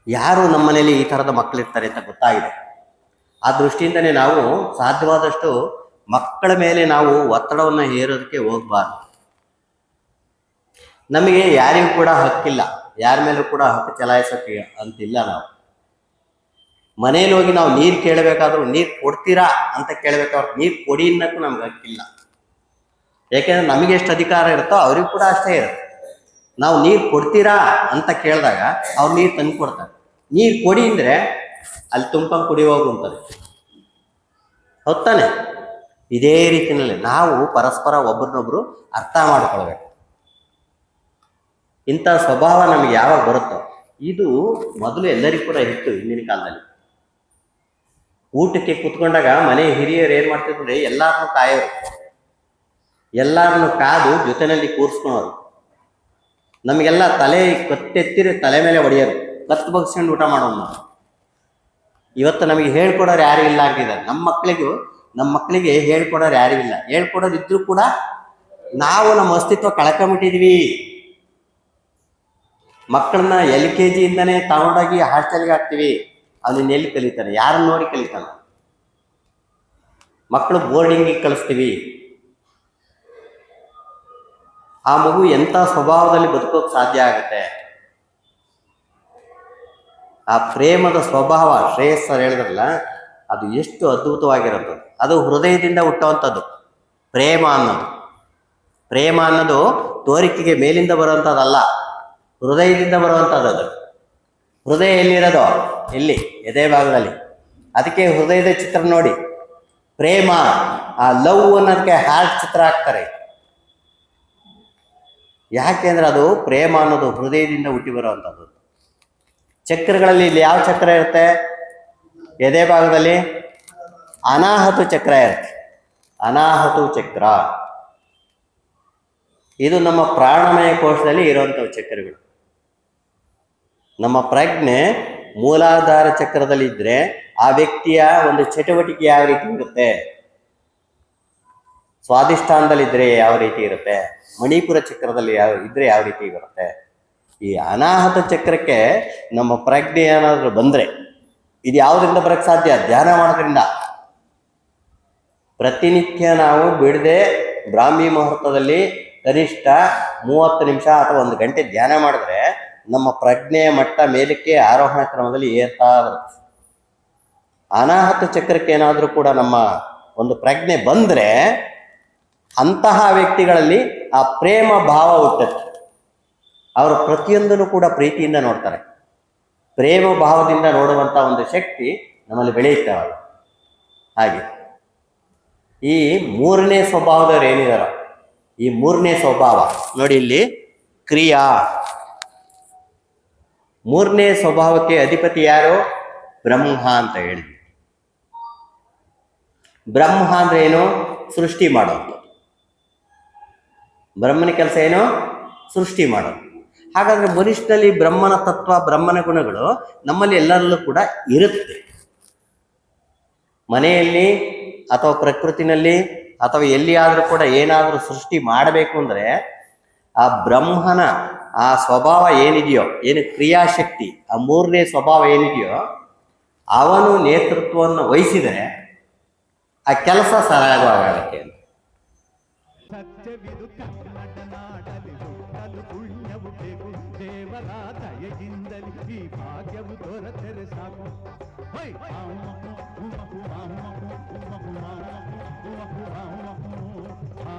ಯಾರು ನಮ್ಮ ಮನೆಯಲ್ಲಿ ಈ ಥರದ ಮಕ್ಕಳಿರ್ತಾರೆ ಅಂತ ಗೊತ್ತಾಗಿದೆ. ಆ ದೃಷ್ಟಿಯಿಂದನೇ ನಾವು ಸಾಧ್ಯವಾದಷ್ಟು ಮಕ್ಕಳ ಮೇಲೆ ನಾವು ಒತ್ತಡವನ್ನು ಹೇರೋದಕ್ಕೆ ಹೋಗಬಾರ್ದು. ನಮಗೆ ಯಾರಿಗೂ ಕೂಡ ಹಕ್ಕಿಲ್ಲ, ಯಾರ ಮೇಲೂ ಕೂಡ ಹಕ್ಕು ಚಲಾಯಿಸೋಕ್ಕೆ ಅಂತಿಲ್ಲ. ನಾವು ಮನೇಲಿ ಹೋಗಿ ನಾವು ನೀರು ಕೇಳಬೇಕಾದ್ರೂ ನೀರು ಕೊಡ್ತೀರಾ ಅಂತ ಕೇಳಬೇಕಾದ್ರೆ ನೀರು ಕೊಡಿ ಅನ್ನಕ್ಕೂ ನಮ್ಗೆ ಹಕ್ಕಿಲ್ಲ. ಯಾಕೆಂದ್ರೆ ನಮಗೆ ಎಷ್ಟು ಅಧಿಕಾರ ಇರುತ್ತೋ ಅವ್ರಿಗೂ ಕೂಡ ಅಷ್ಟೇ ಇರುತ್ತೆ. ನಾವು ನೀರು ಕೊಡ್ತೀರಾ ಅಂತ ಕೇಳಿದಾಗ ಅವ್ರು ನೀರು ತಂದು ಕೊಡ್ತಾರೆ. ನೀರು ಕೊಡಿ ಅಂದರೆ ಅಲ್ಲಿ ತುಂಬ್ಕೊಂಡು ಕುಡಿ ಹೋಗು ಅಂತಾರೆ. ಹೊತ್ತಾನೆ. ಇದೇ ರೀತಿಯಲ್ಲಿ ನಾವು ಪರಸ್ಪರ ಒಬ್ಬರನ್ನೊಬ್ರು ಅರ್ಥ ಮಾಡ್ಕೊಳ್ಬೇಕು. ಇಂಥ ಸ್ವಭಾವ ನಮಗೆ ಯಾವಾಗ ಬರುತ್ತೋ, ಇದು ಮೊದಲು ಎಲ್ಲರಿಗೂ ಕೂಡ ಇತ್ತು. ಹಿಂದಿನ ಕಾಲದಲ್ಲಿ ಊಟಕ್ಕೆ ಕೂತ್ಕೊಂಡಾಗ ಮನೆ ಹಿರಿಯರು ಏನು ಮಾಡ್ತಿದ್ರು, ಎಲ್ಲಾರನ್ನೂ ಕಾಯೋರು, ಎಲ್ಲಾರನ್ನು ಕಾದು ಜೊತೆಯಲ್ಲಿ ಕೂರಿಸ್ಕೊಳೋರು. ನಮಗೆಲ್ಲ ತಲೆ ಕತ್ತೆತ್ತಿರಿ ತಲೆ ಮೇಲೆ ಹೊಡೆಯೋರು, ಕತ್ತು ಬಗ್ಸ್ಕೊಂಡು ಊಟ ಮಾಡೋದು. ಇವತ್ತು ನಮಗೆ ಹೇಳ್ಕೊಡೋರು ಯಾರು ಇಲ್ಲ ಆಗಿದ್ದಾರೆ. ನಮ್ಮ ಮಕ್ಕಳಿಗೆ ಹೇಳ್ಕೊಡೋರು ಯಾರು ಇಲ್ಲ. ಹೇಳ್ಕೊಡೋದಿದ್ರು ಕೂಡ ನಾವು ನಮ್ಮ ಅಸ್ತಿತ್ವ ಕಳ್ಕೊಂಬಿಟ್ಟಿದ್ವಿ. ಮಕ್ಕಳನ್ನ LKG ಇಂದನೇ ತಗೊಂಡೋಗಿ ಹಾಸ್ಟೆಲ್ಗೆ ಹಾಕ್ತೀವಿ. ಅವನಿನ್ನ ಎಲ್ಲಿ ಕಲಿತಾನೆ? ಯಾರನ್ನ ನೋಡಿ ಕಲಿತಾನೆ? ಮಕ್ಕಳು ಬೋರ್ಡಿಂಗಿಗೆ ಕಳಿಸ್ತೀವಿ. ಆ ಮಗು ಎಂಥ ಸ್ವಭಾವದಲ್ಲಿ ಬದುಕೋಕೆ ಸಾಧ್ಯ ಆಗುತ್ತೆ? ಆ ಪ್ರೇಮದ ಸ್ವಭಾವ ಶ್ರೇಯಸ್ ಸರ್ ಹೇಳಿದ್ರಲ್ಲ, ಅದು ಎಷ್ಟು ಅದ್ಭುತವಾಗಿರೋಂಥದ್ದು. ಅದು ಹೃದಯದಿಂದ ಹುಟ್ಟುವಂಥದ್ದು ಪ್ರೇಮ ಅನ್ನೋದು. ಪ್ರೇಮ ಅನ್ನೋದು ತೋರಿಕೆಗೆ ಮೇಲಿಂದ ಬರುವಂಥದ್ದಲ್ಲ, ಹೃದಯದಿಂದ ಬರುವಂಥದ್ದು. ಅದು ಹೃದಯ ಎಲ್ಲಿರೋದು? ಇಲ್ಲಿ ಎದೆ ಭಾಗದಲ್ಲಿ. ಅದಕ್ಕೆ ಹೃದಯದ ಚಿತ್ರ ನೋಡಿ, ಪ್ರೇಮ ಆ ಲವ್ ಅನ್ನೋದಕ್ಕೆ ಹಾರ್ಟ್ ಚಿತ್ರ ಹಾಕ್ತಾರೆ. ಯಾಕೆಂದ್ರೆ ಅದು ಪ್ರೇಮ ಅನ್ನೋದು ಹೃದಯದಿಂದ ಹುಟ್ಟಿ ಬರುವಂಥದ್ದು. ಚಕ್ರಗಳಲ್ಲಿ ಇಲ್ಲಿ ಯಾವ ಚಕ್ರ ಇರುತ್ತೆ? ಎದೆ ಭಾಗದಲ್ಲಿ ಅನಾಹತು ಚಕ್ರ ಇರುತ್ತೆ. ಅನಾಹತು ಚಕ್ರ ಇದು ನಮ್ಮ ಪ್ರಾಣಮಯ ಕೋಶದಲ್ಲಿ ಇರುವಂಥವು ಚಕ್ರಗಳು. ನಮ್ಮ ಪ್ರಜ್ಞೆ ಮೂಲಾಧಾರ ಚಕ್ರದಲ್ಲಿ ಇದ್ರೆ ಆ ವ್ಯಕ್ತಿಯ ಒಂದು ಚಟುವಟಿಕೆ ಯಾವ ರೀತಿ ಇರುತ್ತೆ, ಸ್ವಾಧಿಷ್ಠಾನದಲ್ಲಿದ್ದರೆ ಯಾವ ರೀತಿ ಇರುತ್ತೆ, ಮಣಿಪುರ ಚಕ್ರದಲ್ಲಿ ಇದ್ರೆ ಯಾವ ರೀತಿ ಬರುತ್ತೆ. ಈ ಅನಾಹತ ಚಕ್ರಕ್ಕೆ ನಮ್ಮ ಪ್ರಜ್ಞೆ ಏನಾದರೂ ಬಂದರೆ, ಇದು ಯಾವುದರಿಂದ ಬರೋಕ್ಕೆ ಸಾಧ್ಯ? ಧ್ಯಾನ ಮಾಡೋದ್ರಿಂದ. ಪ್ರತಿನಿತ್ಯ ನಾವು ಬಿಡದೆ ಬ್ರಾಹ್ಮಿ ಮುಹೂರ್ತದಲ್ಲಿ ಕನಿಷ್ಠ 30 ನಿಮಿಷ ಅಥವಾ 1 ಗಂಟೆ ಧ್ಯಾನ ಮಾಡಿದ್ರೆ ನಮ್ಮ ಪ್ರಜ್ಞೆಯ ಮಟ್ಟ ಮೇಲಕ್ಕೆ ಆರೋಹಣ ಕ್ರಮದಲ್ಲಿ ಏರ್ತಾ ಬರುತ್ತೆ. ಅನಾಹತ ಚಕ್ರಕ್ಕೆ ಏನಾದರೂ ಕೂಡ ನಮ್ಮ ಒಂದು ಪ್ರಜ್ಞೆ ಬಂದರೆ ಅಂತಹ ವ್ಯಕ್ತಿಗಳಲ್ಲಿ ಆ ಪ್ರೇಮ ಭಾವ ಹುಟ್ಟುತ್ತೆ. ಅವರು ಪ್ರತಿಯೊಂದನ್ನು ಕೂಡ ಪ್ರೀತಿಯಿಂದ ನೋಡ್ತಾರೆ. ಪ್ರೇಮ ಭಾವದಿಂದ ನೋಡುವಂಥ ಒಂದು ಶಕ್ತಿ ನಮ್ಮಲ್ಲಿ ಬೆಳೆಯುತ್ತವೆ. ಹಾಗೆ ಈ 3ನೇ ಸ್ವಭಾವದವ್ರು ಏನಿದಾರೋ, ಈ 3ನೇ ಸ್ವಭಾವ ನೋಡಿ, ಇಲ್ಲಿ ಕ್ರಿಯಾ. 3ನೇ ಸ್ವಭಾವಕ್ಕೆ ಅಧಿಪತಿ ಯಾರು? ಬ್ರಹ್ಮ ಅಂತ ಹೇಳಿದ್ವಿ. ಬ್ರಹ್ಮ ಅಂದ್ರೆ ಏನು? ಸೃಷ್ಟಿ ಮಾಡೋದು. ಬ್ರಹ್ಮನ ಕೆಲಸ ಏನು? ಸೃಷ್ಟಿ ಮಾಡೋದು. ಹಾಗಾದರೆ ಮನುಷ್ಯನಲ್ಲಿ ಬ್ರಹ್ಮನ ತತ್ವ, ಬ್ರಹ್ಮನ ಗುಣಗಳು ನಮ್ಮಲ್ಲಿ ಎಲ್ಲರಲ್ಲೂ ಕೂಡ ಇರುತ್ತೆ. ಮನೆಯಲ್ಲಿ ಅಥವಾ ಪ್ರಕೃತಿನಲ್ಲಿ ಅಥವಾ ಎಲ್ಲಿಯಾದರೂ ಕೂಡ ಏನಾದರೂ ಸೃಷ್ಟಿ ಮಾಡಬೇಕು ಅಂದರೆ ಆ ಬ್ರಹ್ಮನ ಆ ಸ್ವಭಾವ ಏನಿದೆಯೋ, ಏನು ಕ್ರಿಯಾಶಕ್ತಿ, ಆ ಮೂರನೇ ಸ್ವಭಾವ ಏನಿದೆಯೋ ಅವನು ನೇತೃತ್ವವನ್ನು ವಹಿಸಿದರೆ ಆ ಕೆಲಸ ಸರಾಗವಾಗಲಿಕ್ಕೆ ಅಂತ. ಸತ್ಯವಿದು ಕನ್ನಡ ನಾಡಲಿ ಹುಟ್ಟಲು ಪುಣ್ಯವು ಬೇಕು, ದೇವರ ದಯೆಯಿಂದಲಿ ಈ ಭಾಗ್ಯವು ದೊರೆತರೆ ಸಾಕು. ಹೈ! ಆ